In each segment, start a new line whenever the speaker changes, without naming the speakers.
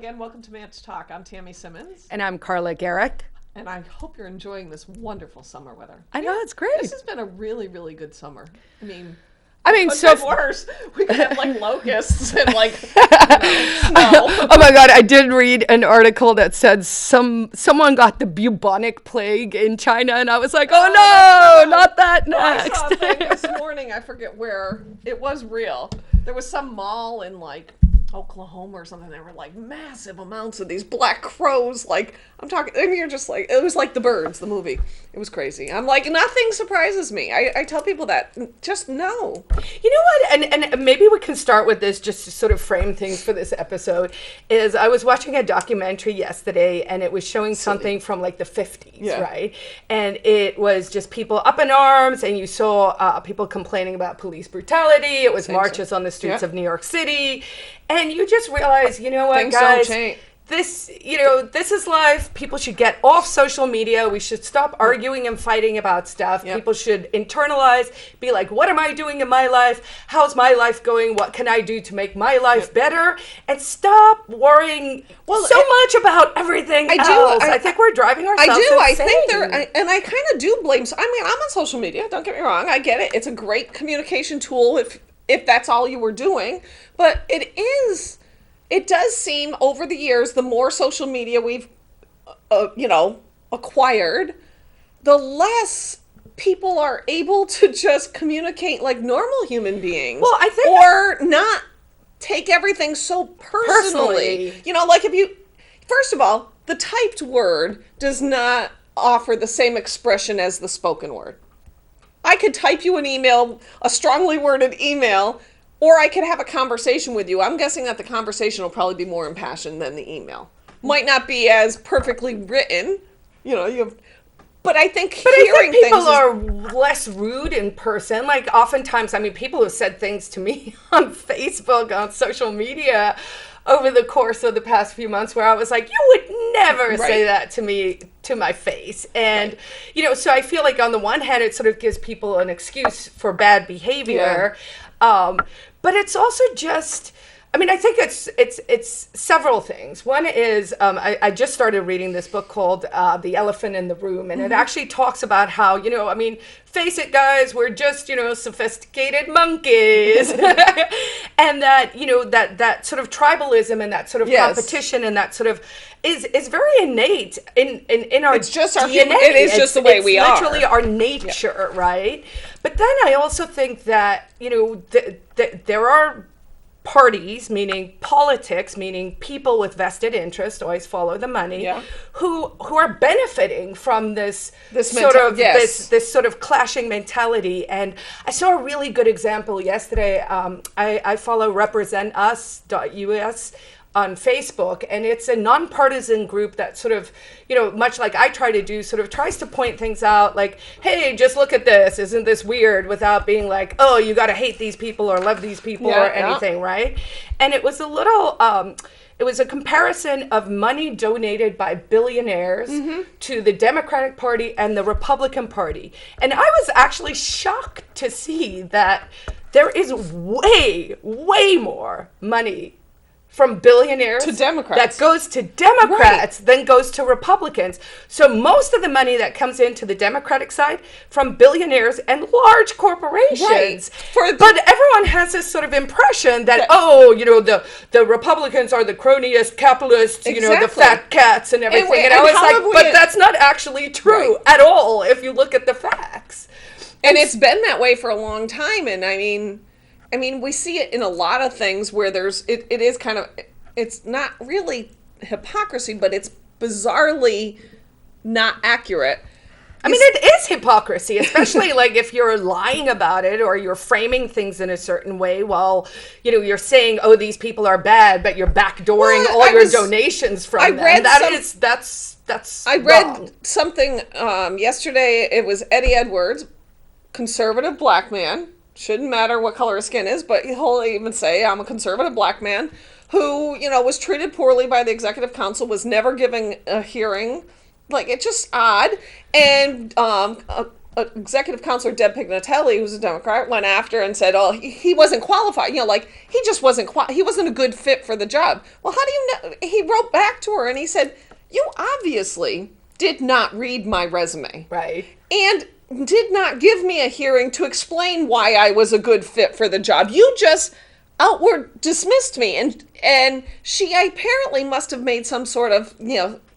again. Welcome to ManchTalk. I'm Tammy Simmons.
And I'm Carla Garrick.
And I hope you're enjoying this wonderful summer weather.
I know, it's great.
This has been a really, really good summer.
So
worse. We could have like locusts and like snow.
Oh my God, I did read an article that said someone got the bubonic plague in China, and I was like, oh no, not that next.
I saw a thing this morning, I forget where, it was real. There was some mall in like Oklahoma or something. There were like massive amounts of these black crows. Like, you're just like, it was like The Birds, the movie. It was crazy. I'm like, nothing surprises me. I tell people that, just no.
You know what, and maybe we can start with this just to sort of frame things for this episode, is I was watching a documentary yesterday, and it was showing something from like the 50s, right? And it was just people up in arms, and you saw people complaining about police brutality. It was marches on the streets of New York City. And you just realize, you know what,
Things
guys,
don't change.
this is life. People should get off social media. We should stop arguing and fighting about stuff. People should internalize, be like, what am I doing in my life? How's my life going? What can I do to make my life better? And stop worrying so much about everything else. I think we're driving ourselves insane.
I think and I kind of do blame. I'm on social media. Don't get me wrong. I get it. It's a great communication tool if that's all you were doing. But it does seem over the years, the more social media we've, acquired, the less people are able to just communicate like normal human beings.
Well, I think
or not take everything so personally. First of all, the typed word does not offer the same expression as the spoken word. I could type you an email, a strongly worded email, or I could have a conversation with you. I'm guessing that the conversation will probably be more impassioned than the email. Might not be as perfectly written, but I think
people are less rude in person. Like oftentimes, people have said things to me on Facebook, on social media over the course of the past few months where I was like, you would never say that to me, to my face. And, so I feel like on the one hand, it sort of gives people an excuse for bad behavior. But it's also just, I think it's several things. One is, I just started reading this book called The Elephant in the Room, and it actually talks about how, face it, guys, we're just, sophisticated monkeys. And that, that sort of tribalism and that sort of competition and that sort of is very innate in our
it's just
DNA.
It is just the way we are.
It's literally our nature, right? But then I also think that, there are parties, meaning politics, meaning people with vested interest, always follow the money, who are benefiting from this sort of clashing mentality. And I saw a really good example yesterday. I follow representus.us on Facebook, and it's a nonpartisan group that sort of, much like I try to do, sort of tries to point things out like, hey, just look at this, isn't this weird, without being like, oh, you got to hate these people or love these people or anything, right? And it was a little, it was a comparison of money donated by billionaires to the Democratic Party and the Republican Party. And I was actually shocked to see that there is way, way more money from billionaires
to Democrats
that goes to Democrats than goes to Republicans. So most of the money that comes into the Democratic side from billionaires and large corporations. But everyone has this sort of impression that the Republicans are the cronyist capitalists, the fat cats and everything. And I was like, but that's not actually true at all if you look at the facts.
And it's been that way for a long time. And we see it in a lot of things where it is kind of, it's not really hypocrisy, but it's bizarrely not accurate.
It is hypocrisy, especially like if you're lying about it or you're framing things in a certain way while, you're saying, oh, these people are bad, but you're backdooring all your donations from them. That's
I read something yesterday. It was Eddie Edwards, conservative black man. Shouldn't matter what color his skin is, but he'll even say, I'm a conservative black man who, was treated poorly by the executive council, was never given a hearing. Like, it's just odd. And executive counselor Deb Pignatelli, who's a Democrat, went after and said, "Oh, he wasn't qualified. Like he just wasn't he wasn't a good fit for the job." Well, how do you know? He wrote back to her and he said, "You obviously did not read my resume,
Right,
and did not give me a hearing to explain why I was a good fit for the job. You just outward dismissed me." And she apparently must have made some sort of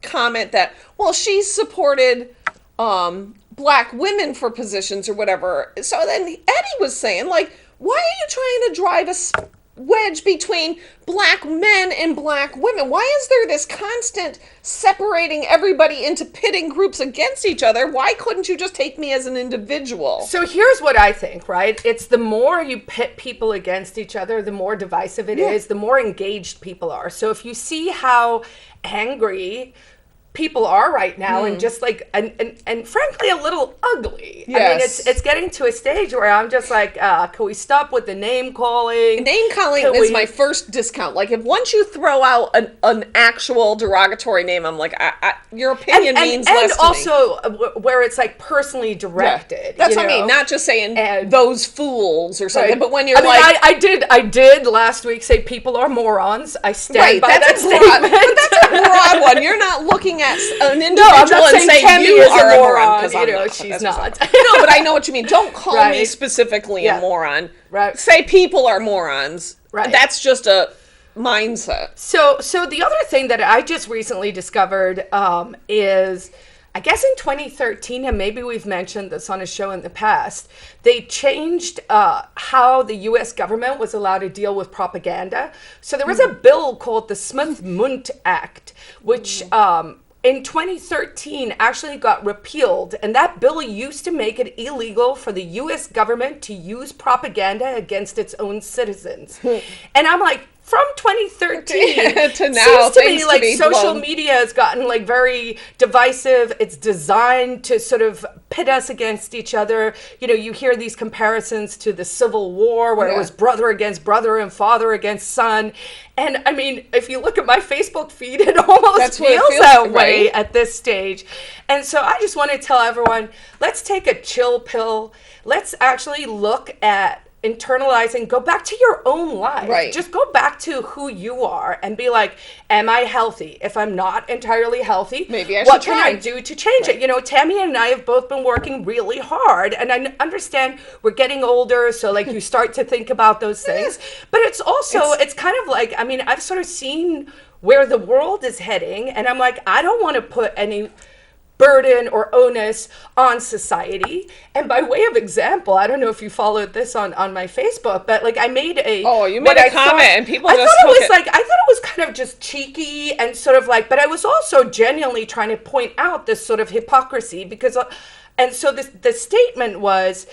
comment that, well, she supported black women for positions or whatever. So then Eddie was saying, like, why are you trying to drive a wedge between black men and black women? Why is there this constant separating everybody into pitting groups against each other? Why couldn't you just take me as an individual?
So here's what I think, right? It's the more you pit people against each other, the more divisive it is, the more engaged people are. So if you see how angry people are right now, and just like and frankly a little ugly.
Yes.
I mean, it's getting to a stage where I'm just like, can we stop with the name calling?
Name calling is my first discount. Like, if once you throw out an actual derogatory name, I'm like, your opinion means less to me.
And also where it's like personally directed.
Yeah. That's what I mean. Not just saying those fools or something,
right.
but when you're
I did last week say people are morons. I stand by that statement.
But that's a broad one. You're not looking at an individual
I'm not
and saying
Tammy
you
is
are
a
moron.
She's not.
No, but I know what you mean. Don't call me
Right.
specifically a moron.
Right.
Say people are morons.
Right.
That's just a mindset.
So the other thing that I just recently discovered is, I guess in 2013, and maybe we've mentioned this on a show in the past, they changed how the U.S. government was allowed to deal with propaganda. So there was a bill called the Smith-Mundt Act, which in 2013 actually got repealed. And that bill used to make it illegal for the U.S. government to use propaganda against its own citizens. And I'm like, from 2013
to now,
seems to me like social media has gotten like very divisive. It's designed to sort of pit us against each other. You hear these comparisons to the Civil War where it was brother against brother and father against son. And I mean, if you look at my Facebook feed, it almost feels that way at this stage. And so I just want to tell everyone, let's take a chill pill. Let's actually look at internalizing, go back to your own life.
Right.
Just go back to who you are and be like, am I healthy? If I'm not entirely healthy,
maybe I should
what
try.
can I do to change it? Tammy and I have both been working really hard, and I understand we're getting older, so like you start to think about those things. But it's also, it's kind of like, I mean, I've sort of seen where the world is heading, and I'm like, I don't want to put any burden or onus on society. And by way of example, I don't know if you followed this on my Facebook, but like I made a
comment and people just
took it. I thought it was kind of just cheeky and sort of like, but I was also genuinely trying to point out this sort of hypocrisy because, and so the statement was,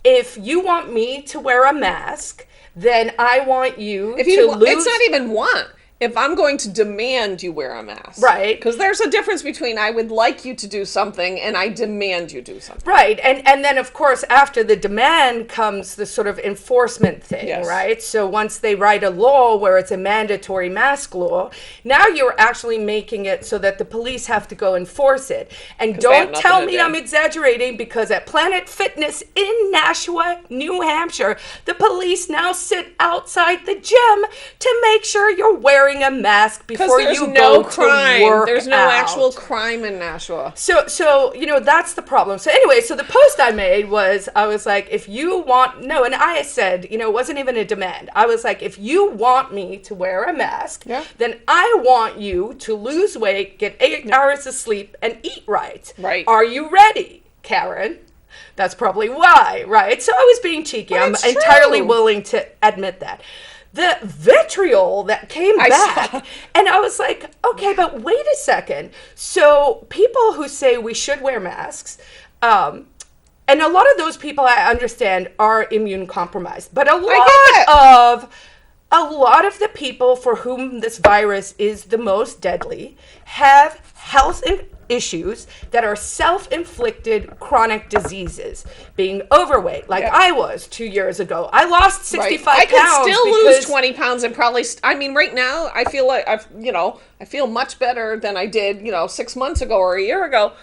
if you want me to wear a mask, then I want you to lose.
It's not even want. If I'm going to demand you wear a mask.
Right.
Because there's a difference between I would like you to do something and I demand you do something.
Right. And then, of course, after the demand comes the sort of enforcement thing, right? So once they write a law where it's a mandatory mask law, now you're actually making it so that the police have to go enforce it. And don't tell me I'm exaggerating, because at Planet Fitness in Nashua, New Hampshire, the police now sit outside the gym to make sure you're wearing a mask before you go to work.
There's no actual crime in Nashua.
So that's the problem. So anyway, so the post I made was, I was like, if you want, and I said, it wasn't even a demand. I was like, if you want me to wear a mask, then I want you to lose weight, get 8 hours of sleep, and eat right.
Right.
Are you ready, Karen? That's probably why, right? So I was being cheeky. I'm entirely willing to admit that. The vitriol that came back, and I was like, okay, but wait a second. So people who say we should wear masks, and a lot of those people I understand are immune compromised, but a lot of the people for whom this virus is the most deadly have health issues that are self-inflicted chronic diseases, being overweight like I was 2 years ago. I lost 65 pounds.
I could still lose 20 pounds and probably right now I feel like I feel much better than I did 6 months ago or a year ago,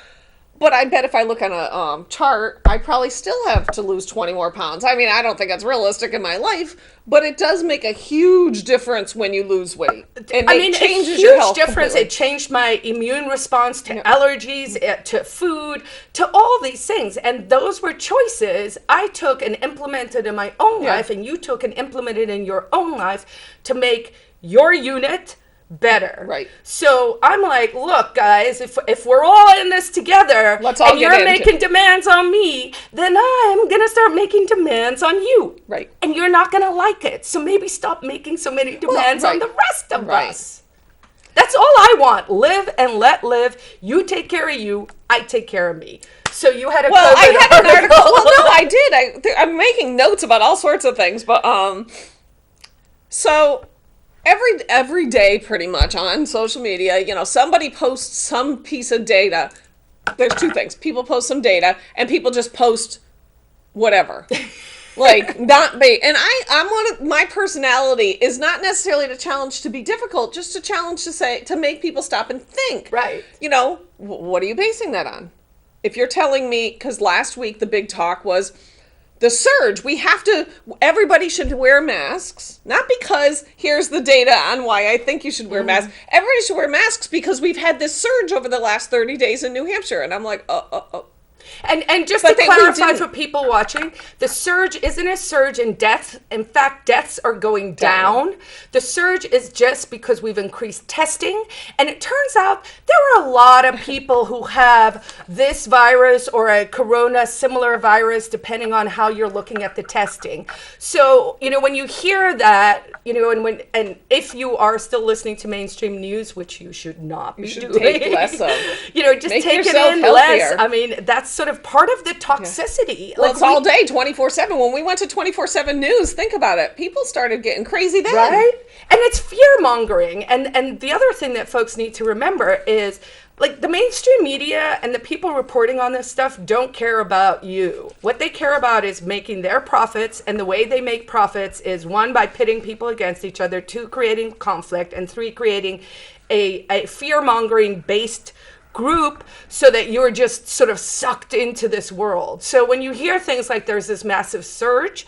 But I bet if I look on a chart, I probably still have to lose 20 more pounds. I mean, I don't think that's realistic in my life, but it does make a huge difference when you lose weight. And it changes your health
difference.
completely.
It changed my immune response to allergies, to food, to all these things. And those were choices I took and implemented in my own life, and you took and implemented in your own life to make your unit better.
Right.
So I'm like, look, guys, if we're all in this together,
Let's all
and
get
you're
into
making demands on me, then I'm gonna start making demands on you.
Right.
And you're not gonna like it. So maybe stop making so many demands on the rest of us. That's all I want. Live and let live. You take care of you. I take care of me. So you had a
I had an article. Well, no, I did. I'm making notes about all sorts of things, but so. Every day, pretty much, on social media, somebody posts some piece of data. There's two things. People post some data, and people just post whatever. Like, not be. And I'm one of, my personality is not necessarily to challenge to be difficult, just to challenge to make people stop and think.
Right.
What are you basing that on? If you're telling me, because last week the big talk was, the surge, everybody should wear masks, not because here's the data on why I think you should wear masks. Everybody should wear masks because we've had this surge over the last 30 days in New Hampshire. And I'm like, oh.
And just to clarify for people watching, the surge isn't a surge in deaths. In fact, deaths are going down. The surge is just because we've increased testing. And it turns out there are a lot of people who have this virus or a corona similar virus, depending on how you're looking at the testing. So, when you hear that, and if you are still listening to mainstream news, which you should not be doing.
Take less of.
Just
Make
take it in
healthier.
Less. I mean, that's sort of part of the toxicity.
Yeah. Well, it's all day, 24/7. When we went to 24/7 news, think about it. People started getting crazy then.
Right? And it's fear-mongering. And the other thing that folks need to remember is, like, the mainstream media and the people reporting on this stuff don't care about you. What they care about is making their profits, and the way they make profits is, 1, by pitting people against each other, 2, creating conflict, and 3, creating a fear-mongering based group so that you're just sort of sucked into this world. So when you hear things like there's this massive surge,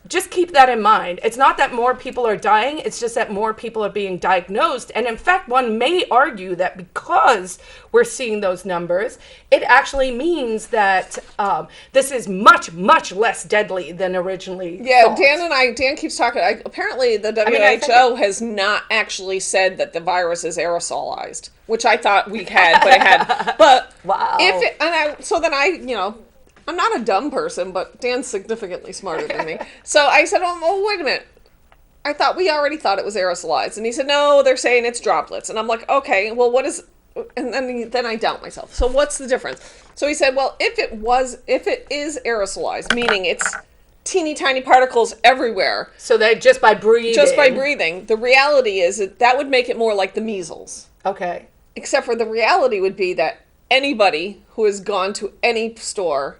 just keep that in mind. It's not that more people are dying, it's just that more people are being diagnosed. And in fact, one may argue that because we're seeing those numbers, it actually means that this is much, much less deadly than originally thought.
Dan keeps talking. Apparently the WHO has not actually said that the virus is aerosolized, which I thought we had, but it had. But
wow.
I'm not a dumb person, but Dan's significantly smarter than me. So I said, oh, wait a minute. We already thought it was aerosolized. And he said, no, they're saying it's droplets. And I'm like, okay, well, what is, and then I doubt myself. So what's the difference? So he said, well, if it is aerosolized, meaning it's teeny tiny particles everywhere.
So that just by breathing.
The reality is that would make it more like the measles.
Okay.
Except for the reality would be that anybody who has gone to any store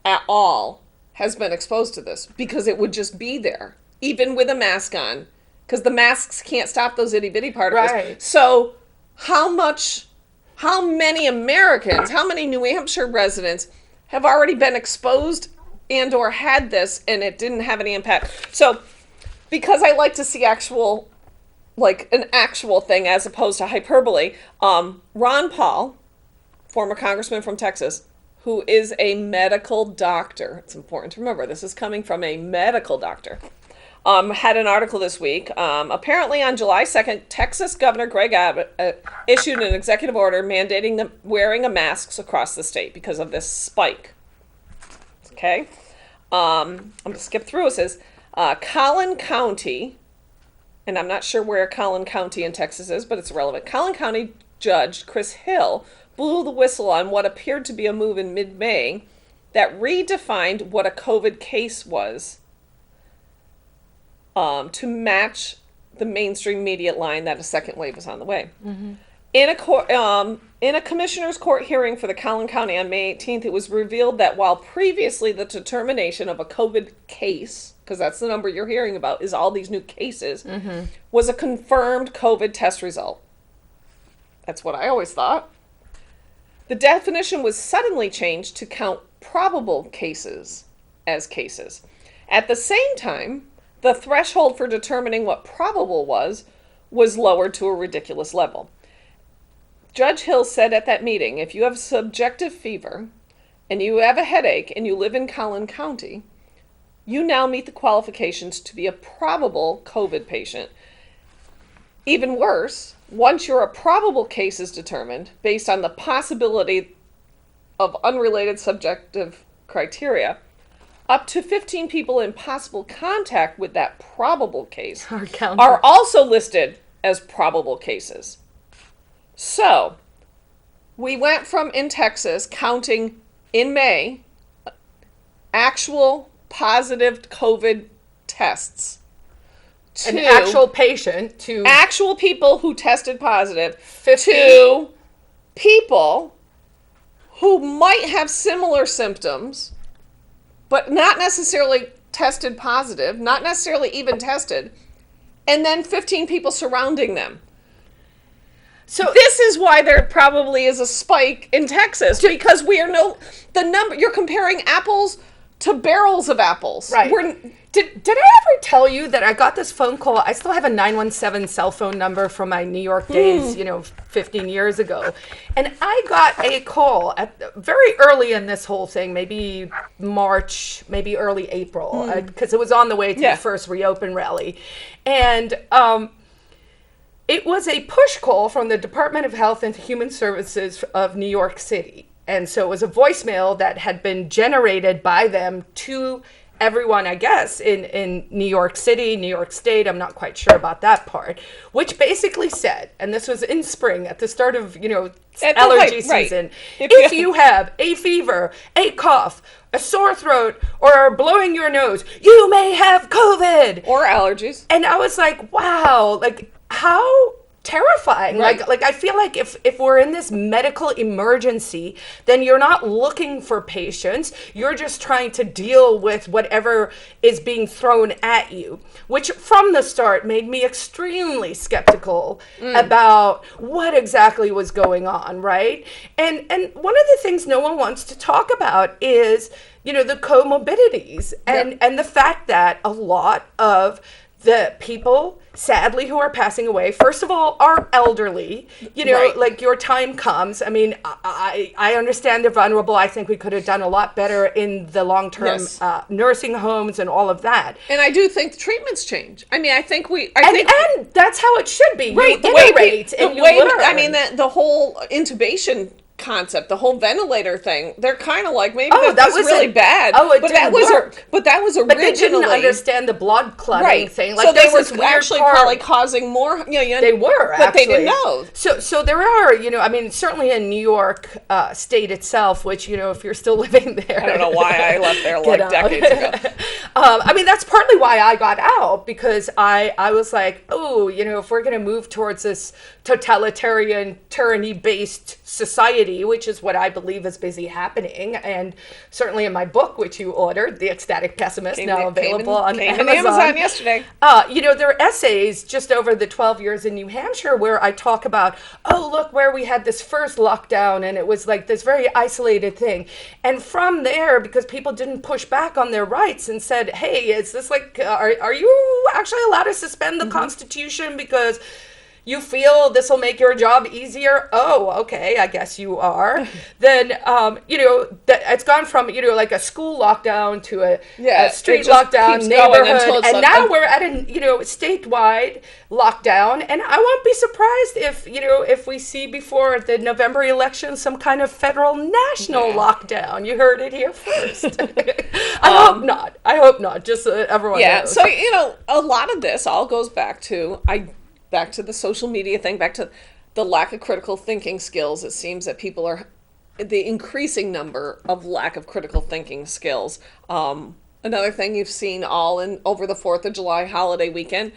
at all has been exposed to this, because it would just be there, even with a mask on, because the masks can't stop those itty bitty particles.
Right.
So how many Americans, how many New Hampshire residents have already been exposed and or had this and it didn't have any impact? So because I like to see an actual thing as opposed to hyperbole, Ron Paul, former congressman from Texas, who is a medical doctor. It's important to remember, this is coming from a medical doctor. Had an article this week. Apparently on July 2nd, Texas Governor Greg Abbott issued an executive order mandating the wearing of masks across the state because of this spike. Okay? I'm going to skip through. It says, Collin County, and I'm not sure where Collin County in Texas is, but it's relevant. Collin County Judge Chris Hill blew the whistle on what appeared to be a move in mid-May that redefined what a COVID case was to match the mainstream media line that a second wave was on the way. Mm-hmm. In a commissioner's court hearing for the Collin County on May 18th, it was revealed that while previously the determination of a COVID case, because that's the number you're hearing about, is all these new cases, mm-hmm. was a confirmed COVID test result. That's what I always thought. The definition was suddenly changed to count probable cases as cases. At the same time, the threshold for determining what probable was lowered to a ridiculous level. Judge Hill said at that meeting, if you have subjective fever and you have a headache and you live in Collin County, you now meet the qualifications to be a probable COVID patient. Even worse, once your probable case is determined based on the possibility of unrelated subjective criteria, up to 15 people in possible contact with that probable case are also listed as probable cases. So, we went from, in Texas, counting in May actual positive COVID tests to
an actual patient, to
actual people who tested positive, 50. To people who might have similar symptoms, but not necessarily tested positive, not necessarily even tested, and then 15 people surrounding them. So this is why there probably is a spike in Texas, because you're comparing apples to barrels of apples.
Right. Did I ever tell you that I got this phone call? I still have a 917 cell phone number from my New York days, 15 years ago. And I got a call very early in this whole thing, maybe March, maybe early April, because it was on the way to the first Reopen rally. And it was a push call from the Department of Health and Human Services of New York City. And so it was a voicemail that had been generated by them to everyone, I guess, in New York City, New York State. I'm not quite sure about that part, which basically said, and this was in spring at the start of, allergy season, if you have a fever, a cough, a sore throat, or are blowing your nose, you may have COVID.
Or allergies.
And I was like, wow, how terrifying.
Right.
Like I feel like if we're in this medical emergency, then you're not looking for patients. You're just trying to deal with whatever is being thrown at you, which from the start made me extremely skeptical about what exactly was going on, right? And one of the things no one wants to talk about is, the comorbidities and the fact that a lot of the people, sadly, who are passing away, first of all, are elderly. Like your time comes. I mean, I understand they're vulnerable. I think we could have done a lot better in the long-term nursing homes and all of that.
And I do think the treatments change. I mean, I think
and that's how it should be.
Right.
You iterate and you learn.
I mean, the whole intubation concept, the whole ventilator thing, they're kind of like, maybe that was really bad.
But that was
originally.
But they didn't understand the blood clotting thing.
Like, so they were actually probably causing more.
They were,
but they didn't know.
So there are, certainly in New York State itself, which if you're still living there,
I don't know why I left there decades ago.
That's partly why I got out, because I was like, if we're going to move towards this totalitarian, tyranny-based society, which is what I believe is busy happening, and certainly in my book, which you ordered, The Ecstatic Pessimist, available on
Amazon yesterday.
There are essays just over the 12 years in New Hampshire where I talk about, look where we had this first lockdown, and it was like this very isolated thing. And from there, because people didn't push back on their rights and said, hey, is this are you actually allowed to suspend the Constitution because you feel this will make your job easier? Oh, okay, I guess you are. Then, it's gone from, like a school lockdown to a street lockdown, neighborhood, and now we're at a, statewide lockdown. And I won't be surprised if we see before the November election some kind of federal national lockdown. You heard it here first. I hope not. Just so everyone knows.
So, a lot of this all goes back to the social media thing, back to the lack of critical thinking skills. It seems that people are the increasing number of lack of critical thinking skills. Another thing you've seen over the 4th of July holiday weekend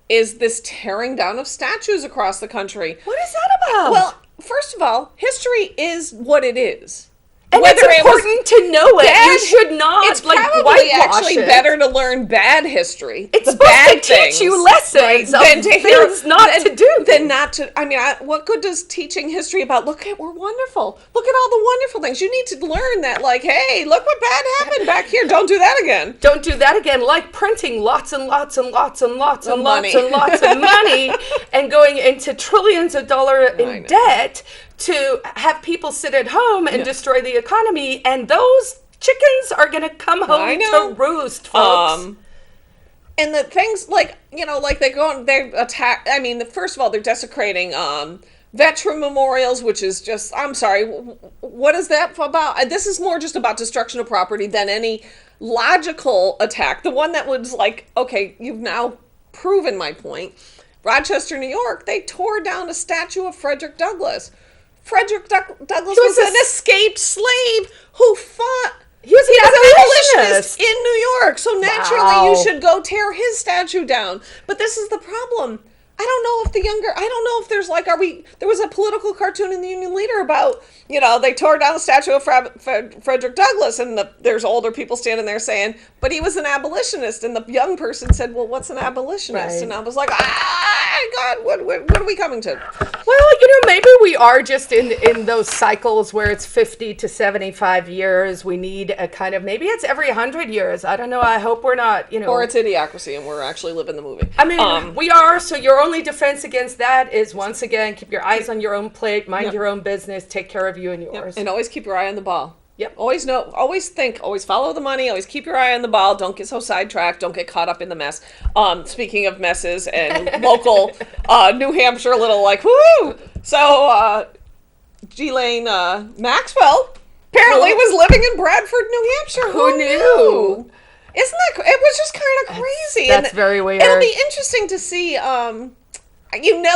is this tearing down of statues across the country.
What is that about?
Well, first of all, history is what it is.
And
whether
it's important to know it. You should not,
it's
like,
probably
whitewash
actually
it.
better to learn bad history.
It's
the
supposed
bad
to teach you lessons of things not to do.
Than not to. I mean, what good does teaching history about? Look at we're wonderful. Look at all the wonderful things. You need to learn that. Like, hey, look what bad happened back here. Don't do that again.
Don't do that again. Like printing lots and lots and lots and lots and lots
money.
and lots of money and going into trillions of dollars in debt to have people sit at home and destroy the economy, and those chickens are going to come home to roost, folks.
And the things like they attack. I mean, first of all, they're desecrating veteran memorials, which is just. I'm sorry. What is that about? This is more just about destruction of property than any logical attack. The one that was like, okay, you've now proven my point. Rochester, New York, they tore down a statue of Frederick Douglass. Frederick Douglass was an escaped slave who fought.
He was
an abolitionist in New York. So naturally, you should go tear his statue down. But this is the problem. I don't know if there's like, there was a political cartoon in the Union Leader about, they tore down the statue of Frederick Douglass, and there's older people standing there saying, but he was an abolitionist. And the young person said, well, what's an abolitionist? Right. And I was like, God, what are we coming to?
Well, maybe we are just in those cycles where it's 50 to 75 years. We need a kind of, maybe it's every 100 years. I don't know. I hope we're not,
Or it's Idiocracy and we're actually living the movie.
I mean, we are. So your only defense against that is, once again, keep your eyes on your own plate, mind your own business, take care of you and yours.
And always keep your eye on the ball.
Yep.
Always follow the money, always keep your eye on the ball, don't get so sidetracked, don't get caught up in the mess. Speaking of messes and local New Hampshire, little like, woo! So, Ghislaine Maxwell apparently was living in Bradford, New Hampshire. Who knew? Isn't that, it was just kind of crazy.
That's very weird.
It'll be interesting to see,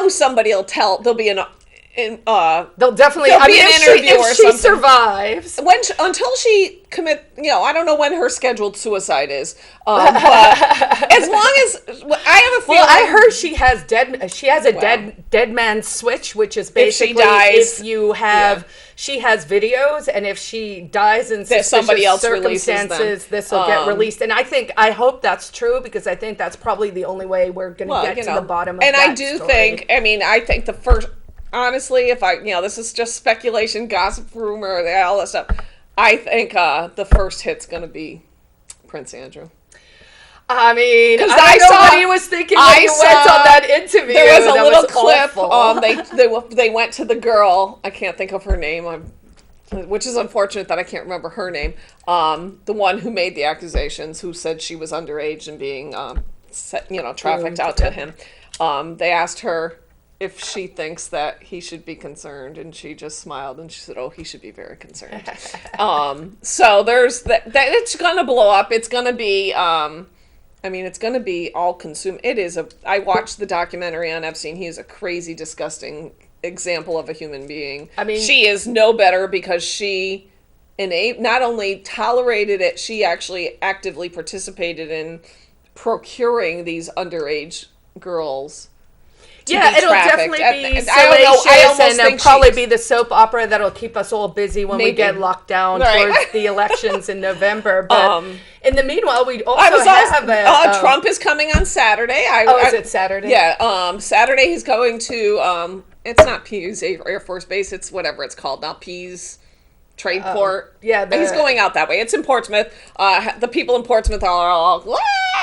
somebody will there'll be
they'll definitely
be an interview
if she survives.
Until she I don't know when her scheduled suicide is. But as long as I have a feeling.
Well, I heard she has a dead man switch, which is basically if you have. She has videos, and if she dies in suspicious circumstances, this will get released. And I hope that's true, because I think that's probably the only way we're going to get to the bottom of that story.
And I think the first, honestly, if this is just speculation, gossip, rumor, all that stuff, I think the first hit's going to be Prince Andrew.
I mean, I don't know what he was thinking when he went on that interview.
There was a little clip. They went to the girl. I can't think of her name. Which is unfortunate that I can't remember her name. The one who made the accusations, who said she was underage and being, trafficked out to him. They asked her if she thinks that he should be concerned, and she just smiled and she said, "Oh, he should be very concerned." So there's that. It's gonna blow up. It's gonna be. It's going to be all consumed. I watched the documentary on Epstein. He is a crazy, disgusting example of a human being. I mean, she is no better because she not only tolerated it, she actually actively participated in procuring these underage girls.
It'll definitely be salacious, and it'll probably be the soap opera that'll keep us all busy when we get locked down towards the elections in November. But in the meanwhile, we also have
Trump is coming on Saturday.
Is it Saturday?
Yeah, Saturday he's going to, it's not Pease Air Force Base, it's whatever it's called now, Pease Trade Port. He's going out that way. It's in Portsmouth. The people in Portsmouth are all,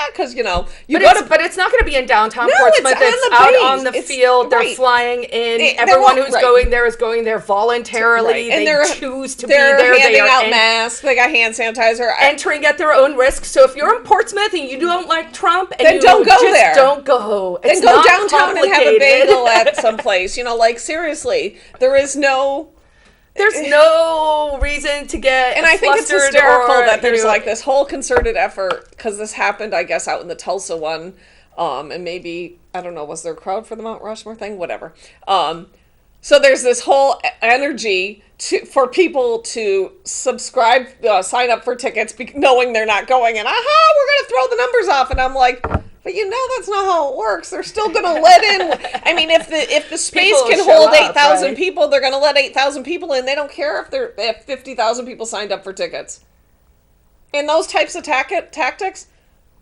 because
but it's not going to be in downtown Portsmouth. It's out on the field. They're flying in. Everyone who's going there is going there voluntarily.
And
they choose to be there.
They're handing out masks. They got hand sanitizer.
Entering at their own risk. So if you're in Portsmouth and you don't like Trump, and
then don't go there.
Don't go.
Then go downtown and have a bagel at some place. Seriously, there's no
reason to get
and I think it's hysterical that there's this whole concerted effort, because this happened, I guess, out in the Tulsa one, and maybe, I don't know, was there a crowd for the Mount Rushmore thing? Whatever. So there's this whole energy for people to subscribe, sign up for tickets, knowing they're not going, and we're going to throw the numbers off, and I'm like, But that's not how it works. They're still going to let in. I mean, if the space
People
can
show
hold
up,
8,000
right?
people, they're going to let 8,000 people in. They don't care if 50,000 people signed up for tickets. And those types of tactics,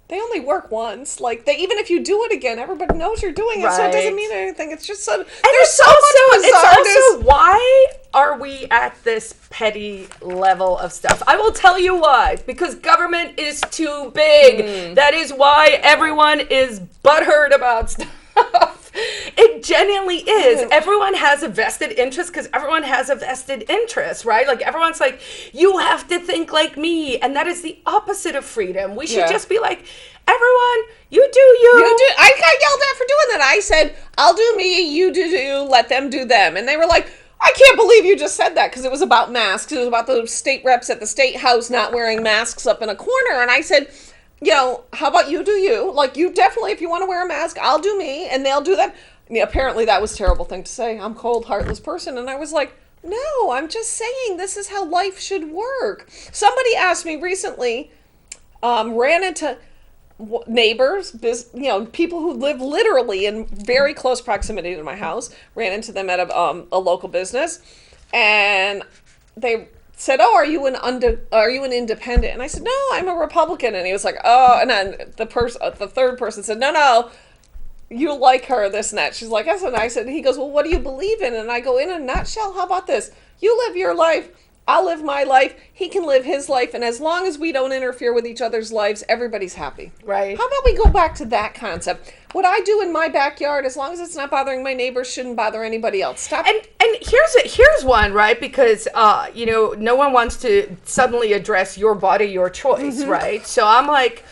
they only work once. Like, even if you do it again, everybody knows you're doing it, so it doesn't mean anything. It's just so... There's so much bizarreness.
It's also, why are we at this petty level of stuff? I will tell you why. Because government is too big. That is why everyone is butthurt about stuff. It genuinely is. Everyone has a vested interest because everyone has a vested interest, right? Like, everyone's like, you have to think like me. And that is the opposite of freedom. We should just be like, everyone, you do you.
You do. I got yelled at for doing that. I said, I'll do me, you do you, let them do them. And they were like, I can't believe you just said that, because it was about masks. It was about the state reps at the state house not wearing masks up in a corner. And I said, how about you do you? Like, you definitely, if you want to wear a mask, I'll do me, and they'll do that. Apparently that was a terrible thing to say. I'm a cold, heartless person. And I was like, no, I'm just saying this is how life should work. Somebody asked me recently, ran into neighbors, people who live literally in very close proximity to my house, ran into them at a local business, and they said, "Oh, are you an independent?" And I said, "No, I'm a Republican." And he was like, "Oh," and then the third person said, "No, you like her, this and that." She's like, "Yes," and I said, he goes, "Well, what do you believe in?" And I go, "In a nutshell, how about this? You live your life, I'll live my life, he can live his life, and as long as we don't interfere with each other's lives, everybody's happy."
Right.
How about we go back to that concept? What I do in my backyard, as long as it's not bothering my neighbors, shouldn't bother anybody else. Stop.
And here's one, right? Because no one wants to suddenly address your body, your choice, right? So I'm like,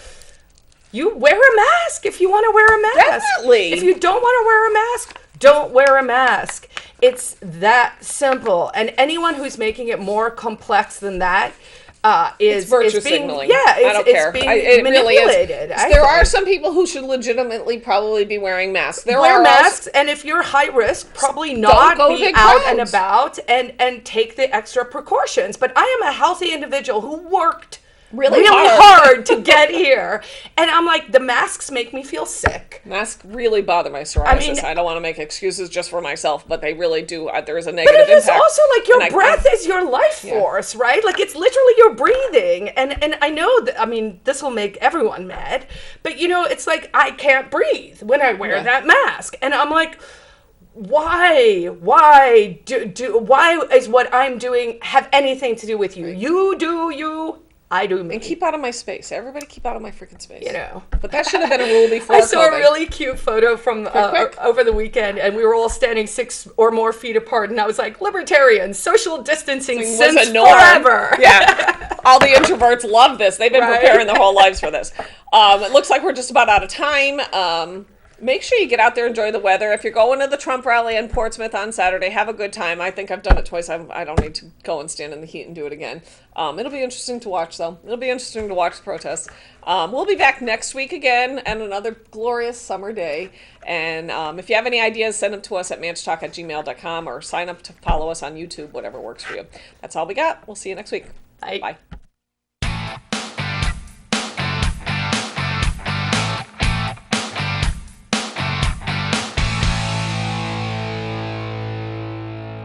you wear a mask if you want to wear a mask.
Definitely.
If you don't want to wear a mask, don't wear a mask. It's that simple. And anyone who's making it more complex than that is
virtue
being,
signaling.
Yeah,
I don't care.
It's being
It
manipulated.
really is. There are some people who should legitimately probably be wearing masks.
Wear masks, and if you're high risk, probably not be out and about and take the extra precautions. But I am a healthy individual who worked really hard to get here, and I'm like, the masks make me feel sick.
Masks really bother my psoriasis. I don't want to make excuses just for myself, but they really do. There is a negative impact.
But it is also like your breath is your life force, right? Like, it's literally your breathing, and I know that. I mean, this will make everyone mad, but it's like I can't breathe when I wear that mask, and I'm like, why is what I'm doing have anything to do with you? You do you. I do me.
And keep out of my space. Everybody keep out of my freaking space. But that should have been a rule before
I saw
COVID.
a really cute photo from over the weekend, and we were all standing 6 or more feet apart, and I was like, libertarian, social distancing since forever.
Yeah. All the introverts love this. They've been preparing their whole lives for this. It looks like we're just about out of time. Make sure you get out there, enjoy the weather. If you're going to the Trump rally in Portsmouth on Saturday, have a good time. I think I've done it twice. I don't need to go and stand in the heat and do it again. It'll be interesting to watch, though. It'll be interesting to watch the protests. We'll be back next week again and another glorious summer day. And if you have any ideas, send them to us at ManchTalk@gmail.com or sign up to follow us on YouTube, whatever works for you. That's all we got. We'll see you next week.
Bye.
Bye.